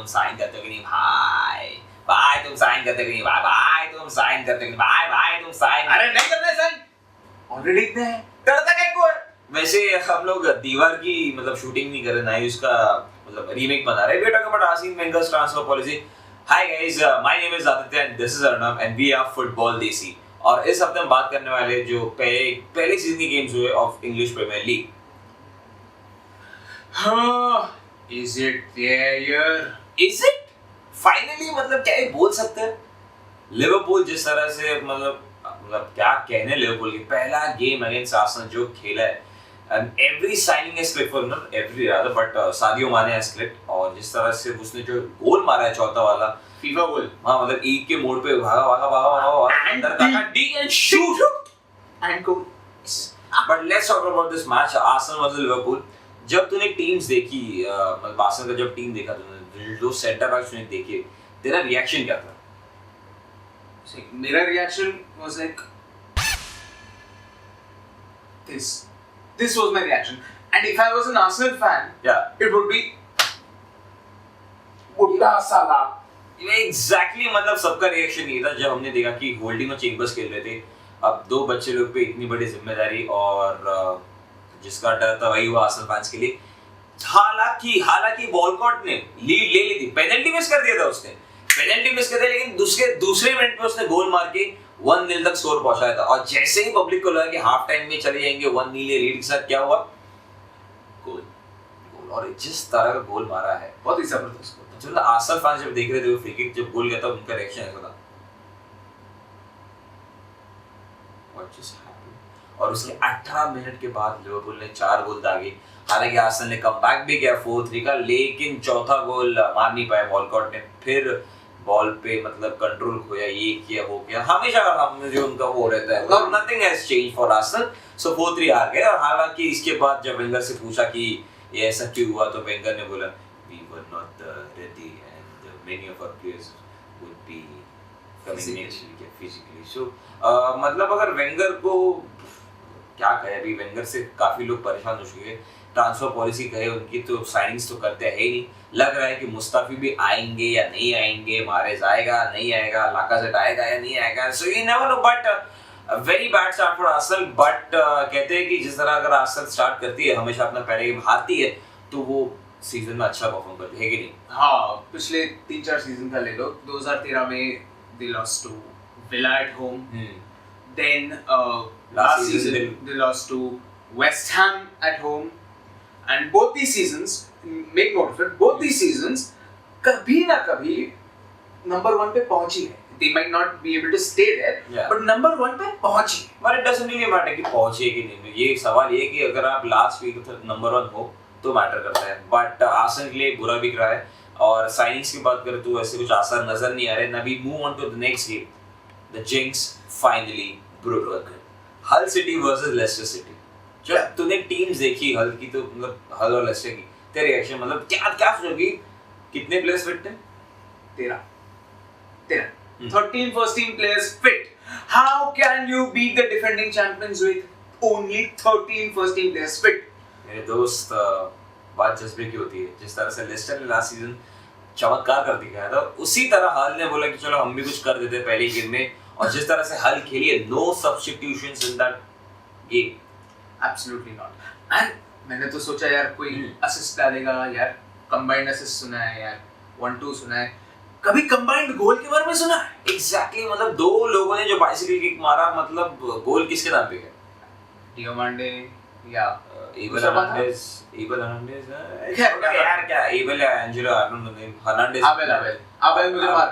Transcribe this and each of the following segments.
तुम साइन करते हो कि नहीं भाई, भाई तुम साइन करते हो कि नहीं भाई, भाई तुम साइन करते हो कि नहीं भाई, भाई तुम साइन, अरे नहीं करना साइन, ऑलरेडी इतने हैं, करता क्या को है। वैसे हम लोग दीवार की मतलब शूटिंग नहीं कर रहे ना ही उसका मतलब रीमेक बना रहे हैं। We are talking about Arsenal Wenger's transfer policy. Hi guys, my name is Aditya and this is Arnab and we are Football Desi. और इस हफ्ते हम बात करने वाले जो पहले सीजन के गेम्स हुए of English Premier League. Is it their year? Is it finally, मतलब क्या ही बोल सकते हैं। लिवरपूल जिस तरह से मतलब क्या कहने, लिवरपूल की पहला गेम अगेंस्ट आर्सेनल जो खेला है, and every signing is clicked for not every rather but Sadio माने has clicked। और जिस तरह से उसने जो गोल मारा है चौथा वाला फीफा गोल, हाँ मतलब ईद के मोड़ पे भागा भागा भागा भागा अंदर का D and shoot and goal. But let's talk about this match Arsenal versus Liverpool. जब तूने टीम्स देखी, मतलब आर्सेनल का जब टीम देखा तूने, जो सेंटर बैक्स तूने देखे, तेरा रिएक्शन क्या था? मेरा reaction was like this was my reaction, and if I was an Arsenal fan, yeah, it would be बुड्ढा साला। एग्जैक्टली मतलब सबका रिएक्शन ये था जब हमने देखा कि होल्डिंग और चेम्बर्स खेल रहे थे। अब दो बच्चे लोग पे इतनी बड़ी जिम्मेदारी, और जिसका डर था वही हुआ आर्सेनल फैंस के लिए। हालांकि वॉलकॉट ने लीड ले ली थी, पेनल्टी मिस कर दिया था उसने, पेनल्टी मिस कर दिया, लेकिन दूसरे मिनट पे उसने गोल मार के 1-0 तक स्कोर पहुंचाया था। और जैसे ही पब्लिक को लगा कि हाफ टाइम में चले जाएंगे 1-0 लीड के साथ, क्या हुआ? गोल। और जिस तरह का गोल मारा है, बहुत ही जबरदस्त गोल। जो आर्सेनल फैंस जब देख रहे थे वो फ्री किक जब गोल गया था, उनका रिएक्शन ऐसा था, व्हाट जस्ट हैपेंड। और उसके 18 मिनट के बाद लिवरपूल ने 4 गोल दागे। हालांकि आर्सेनल ने कमबैक भी किया 4-3 का, लेकिन चौथा गोल मार नहीं पाया वॉलकॉट ने। फिर बॉल पे मतलब कंट्रोल खोया, ये किया वो किया, हमेशा हम जो उनका वो रहता है, मतलब nothing has change for Arsenal. So 4-3 हार गए। और हालांकि इसके बाद जब वेंगर से पूछा कि ये ऐसा क्यों हुआ, तो वेंगर ने बोला we were not ready and many of our players would be coming next week physically. So मतलब अगर वेंगर को क्या कहे, अभी वेंगर से काफी लोग परेशान हो चुके हैं। ट्रांसफर पॉलिसी कहे उनकी, तो साइनिंग्स तो करते हैं ही नहीं। लग रहा है कि मुस्ताफी भी आएंगे या नहीं आएंगे, मारेज आएगा नहीं आएगा, लाकाजेट आएगा या नहीं आएगा, so you never know. But very bad start for Arsenal. But कहते हैं कि जिस तरह अगर आर्सेनल स्टार्ट करती है, हमेशा अपना पहले गेम हारती है, तो वो सीजन में अच्छा परफॉर्म करती है कि नहीं? हाँ, पिछले 3-4 सीजन का ले लो। 2013 में they lost to Villa at home, then last season they lost to West Ham at home, and both these seasons, make note of it, both these seasons कभी ना कभी number 1 पे पहुंच ही गए। They might not be able to stay there, but number 1 पे पहुंच ही। But it doesn't really matter कि पहुंचे कि नहीं। ये सवाल ये कि अगर आप लास्ट वीक नंबर 1 हो तो मैटर करता है। बट आर्सेनल के लिए बुरा बिक रहा है। और साइनिंग्स की बात करें तो ऐसे कुछ आसान नजर नहीं आ रहे। ना भी move on to the next game, the jinx finally broke। Hull City versus Leicester City. जब तूने टीम्स देखी हल की, तो मतलब हल और लेस्टर की, तेरा रिएक्शन मतलब क्या सोचोगी? कितने प्लेयर्स फिट थे? 13 13 first team players fit. How can you beat the defending champions with only 13 first team players fit? मेरे दोस्त, बात जज्बे की होती है। जिस तरह से लेस्टर ने लास्ट सीजन चमत्कार कर दिखाया था, उसी तरह हल ने बोला कि चलो हम भी कुछ कर देते हैं पहले गेम में। और जिस तरह से हल खेली है, no substitutions in that game, absolutely not. And मैंने तो सोचा यार कोई असिस्ट डालेगा यार, कंबाइंड असिस्ट सुना है यार, 1-2 सुना है, कभी कंबाइंड गोल के बारे में सुना है? एग्जैक्टली मतलब 2 लोगों ने जो बाइसिकल किक मारा, मतलब गोल किसके नाम पे गया? डियोमांडे या एबल हर्नांडेज यार, क्या एबल या एंजेलो हर्नांडेज? आबेल मुझे मार।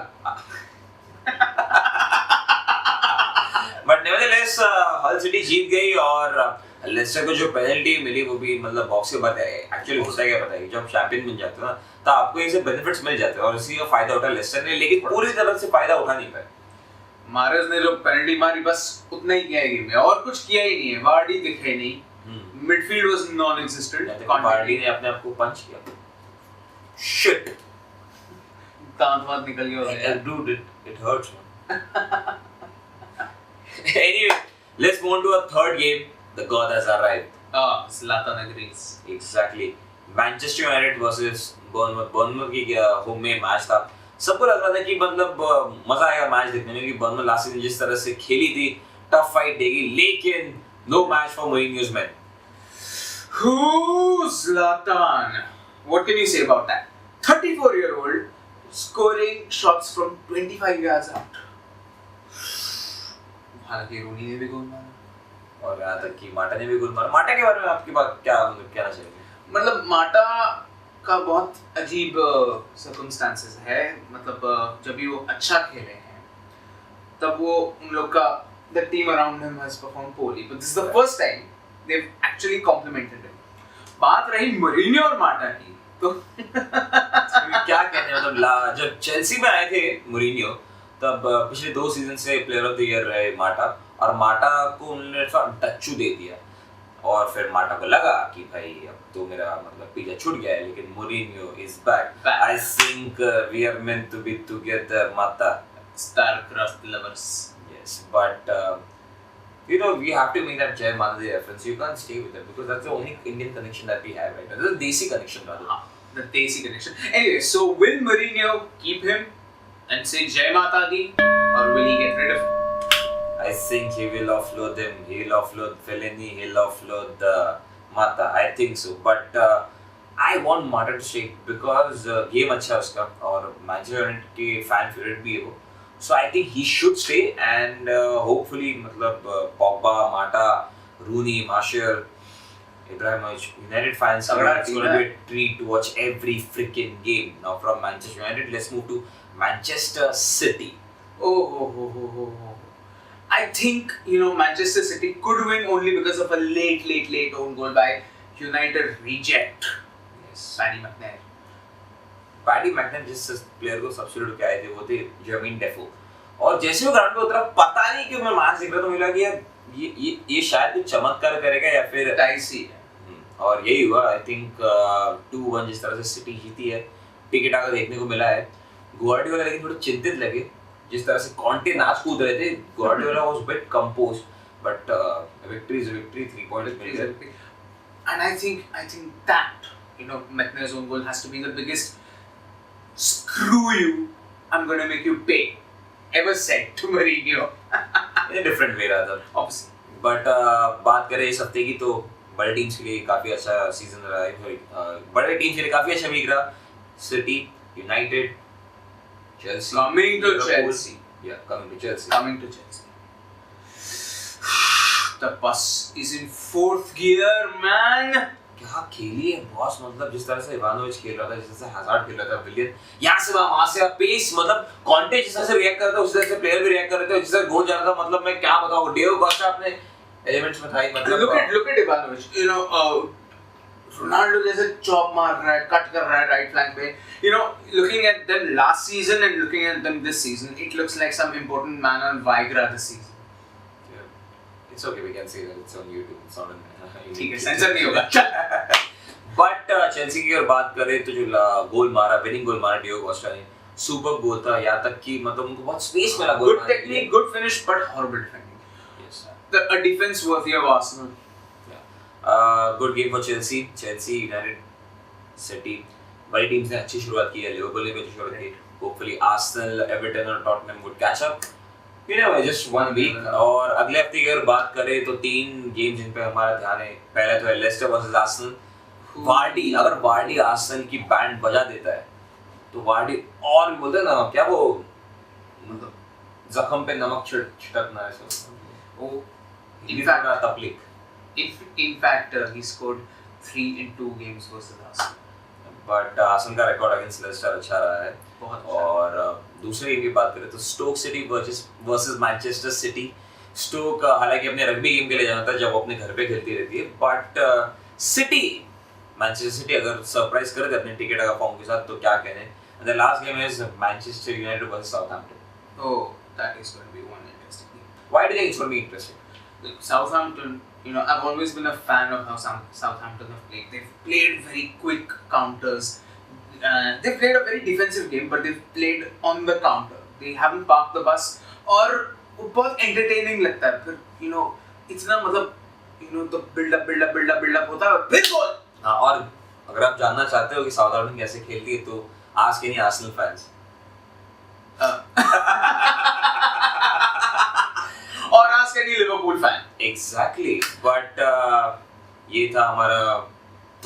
बट नेवरदलेस हल सिटी जीत गई। और लेस्टर को जो पेनल्टी मिली वो भी मतलब बॉक्स के बाद एक्चुअली होता क्या पता है, जब चैंपियन बन जाते हो ना, तो आपको इससे बेनिफिट्स मिल जाते हैं, और इसी का फायदा उठा लेस्टर ने, लेकिन पूरी तरह से फायदा उठा नहीं पाया। मारेज ने जो पेनल्टी मारी बस उतना ही किया है गेम में, और कुछ किया ही नहीं है। वार्डी दिखे नहीं, midfield was non existent. Vardy ने अपने आप को पंच किया, शिट, दांत निकल गया। Dude, it hurts, man. Anyway, let's move on to a third game. The God has arrived. Zlatan agrees. Exactly. Manchester United versus Bournemouth की होम में मैच था। सबको लग रहा था कि मतलब मजा आएगा मैच देखने में, कि बर्नमथ लास्ट सीजन जिस तरह से खेली थी टफ फाइट देगी, लेकिन no match for Mourinho's men. Who's Zlatan? What can you say about that? 34-year-old scoring shots from 25 yards out. हालांकि रूनी ने भी गोल मारा और यहाँ तक कि माटा ने भी गोल मारा। माटा के बारे में आपकी बात क्या मतलब कहना चाहिए? मतलब माटा का बहुत अजीब सर्कमस्टेंसेस है। मतलब जब भी वो अच्छा खेले हैं तब वो उन लोग का the team around him has performed poorly, but this is the first time they've actually complimented him. बात रही मोरिन्यो और माटा की, तो क्या कहने मतलब जब चेल्सी में आए थे मोरिन्यो तब पिछले 2 सीजन से प्लेयर ऑफ द ईयर रहे माटा, और माटा को उन्होंने टच्चू दे दिया और फिर माटा को लगा कि भाई अब तो मेरा मतलब पीछा छूट गया है, लेकिन Mourinho is back. I think we are meant to be together Mata, star-crossed lovers. yes, but you know, we have to make that Jai Mata reference. You can't stay with it because that's the only Indian connection that we have right now. That's the Desi connection rather. The Desi connection. Anyway, so will Mourinho keep him and say Jai Mata Di, or will he get rid of him? I think he will offload him. He'll offload Fellaini. He'll offload Mata. I think so. But I want Mata to stay because game अच्छा है उसका और Manchester United के fan favorite भी है वो. So I think he should stay and hopefully मतलब Pogba, Mata, Rooney, Martial, Ibrahimovic, United fans, it's going to be a treat to watch every freaking game. Now from Manchester United, let's move to Manchester City. Oh. I think, you know, Manchester City could win only because of a late own goal by United reject. Yes. Paddy McNair जिस player को substitute किया थे वो थे जर्मीन Dafoe, और जैसे वो ground पे उतरा पता नहीं क्यों मैं मैच देख रहा तो मिला कि यार ये शायद कुछ चमत्कार करेगा या फिर डाइसी है, और यही हुआ। आई थिंक 2-1 जिस तरह से सिटी जीती है, टिकट आकर देखने को मिला है। गुआर्डियोला लेकिन थोड़े चिंतित लगे जिस तरह से कॉन्टे नाच कूद रहे थे। Guardiola was bit composed, but victory is victory, 3 points मिल गए। and I think that, you know, Mekner's own goal has to be the biggest screw you, I'm going to make you pay ever said to Mourinho in a different way rather obviously. But बात करें इस हफ्ते की तो बड़े teams के लिए काफी अच्छा सीजन रहा है, बड़े टीम्स के लिए काफी अच्छा वीक रहा। City, United, Chelsea, coming to Chelsea. The bus is in 4th gear, man. क्या खेली है बॉस, मतलब जिस तरह से इवानोविच खेल रहा था, जिस तरह से हज़ार्ड खेल रहा था, विलियन यहाँ से वहाँ से पेस, मतलब कॉन्टे जिस तरह से रिएक्ट कर रहा था उस तरह से प्लेयर भी रिएक्ट कर रहे थे, जिस तरह गोल जा रहा था, मतलब मैं क्या बताऊँ, डियो कोस्टा अपने एलिमेंट्स में था ही। मतलब look at Ivanovic, you know, Ronaldo जैसे चॉप मार रहा है, कट कर रहा है राइट फ्लैंक पे, you know, looking at them last season and looking at them this season, it looks like some important man on Viagra this season. It's okay, we can say that it's on YouTube. It's not on. ठीक है, sensor नहीं होगा। But Chelsea की अगर बात करें तो जो गोल मारा, विनिंग गोल मारा डियो कोस्टा ने, सुपर गोल था, यहाँ तक कि मतलब उनको बहुत स्पेस मिला गोल मारने के लिए। Good technique, good finish, but horrible defending. Yes. A defense worthy of Arsenal. Good game for Chelsea, United, City. बड़ी टीम्स ने अच्छी शुरुआत की है, लिवरपूल ने भी अच्छी शुरुआत की। Hopefully Arsenal, Everton और Tottenham would catch up. You know, just 1 week. और अगले हफ्ते की अगर बात करें तो 3 गेम जिन पे हमारा ध्यान है। पहला तो है लेस्टर वर्सेस आर्सेनल। वार्डी, अगर वार्डी आर्सेनल की बैंड बजा देता है तो वार्डी, और बोलते हैं ना क्या वो, मतलब जख्म पे नमक छिड़कना है सो वो तकलीफ। In fact, he scored 3 in 2 games versus Arsenal. But Arsenal का रिकॉर्ड अगेंस्ट लेस्टर अच्छा रहा है। और दूसरे गेम की बात करें तो Stoke City versus Manchester City. Stoke हालांकि अपने रग्बी गेम के लिए जाना था जब वो अपने घर पे खेलती रहती है, बट सिटी, मैनचेस्टर सिटी अगर सरप्राइज कर दे अपने टिकट का फॉर्म के साथ तो क्या कहने। The last game is Manchester United versus Southampton. Oh, that is going to be one interesting game. Why do you think it's going to be interesting? Southampton, you know, I've always been a fan of how Southampton have played. They've played very quick counters. They've played a very defensive game, but they've played on the counter. They haven't parked the bus. और बहुत entertaining लगता है फिर, you know, इतना मतलब, you know, तो build up होता है और फिर goal. और अगर आप जानना चाहते हो कि साउथहैम्पटन कैसे खेलती है तो आज के नहीं आर्सेनल फैंस और आज के नहीं लिवरपूल फैन। एग्जैक्टली बट ये था हमारा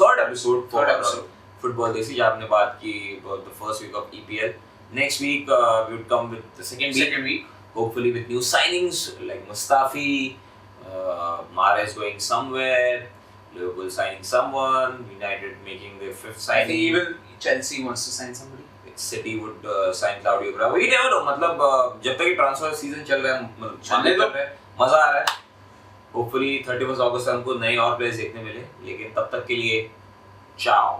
थर्ड एपिसोड फुटबॉल देसी जहाँ हमने बात की about the first week of EPL. Next week we would come with the second week. Hopefully with new signings like Mustafi, Mahrez going somewhere, Liverpool signing someone, United making their fifth signing. I think even Chelsea wants to sign somebody. City would sign Claudio Bravo. We never know. मतलब जब तक ये transfer season चल रहा है चलने दो, मजा आ रहा है. Hopefully 31 अगस्त हमको नए और प्लेयर्स देखने मिले. लेकिन तब तक के लिए ciao.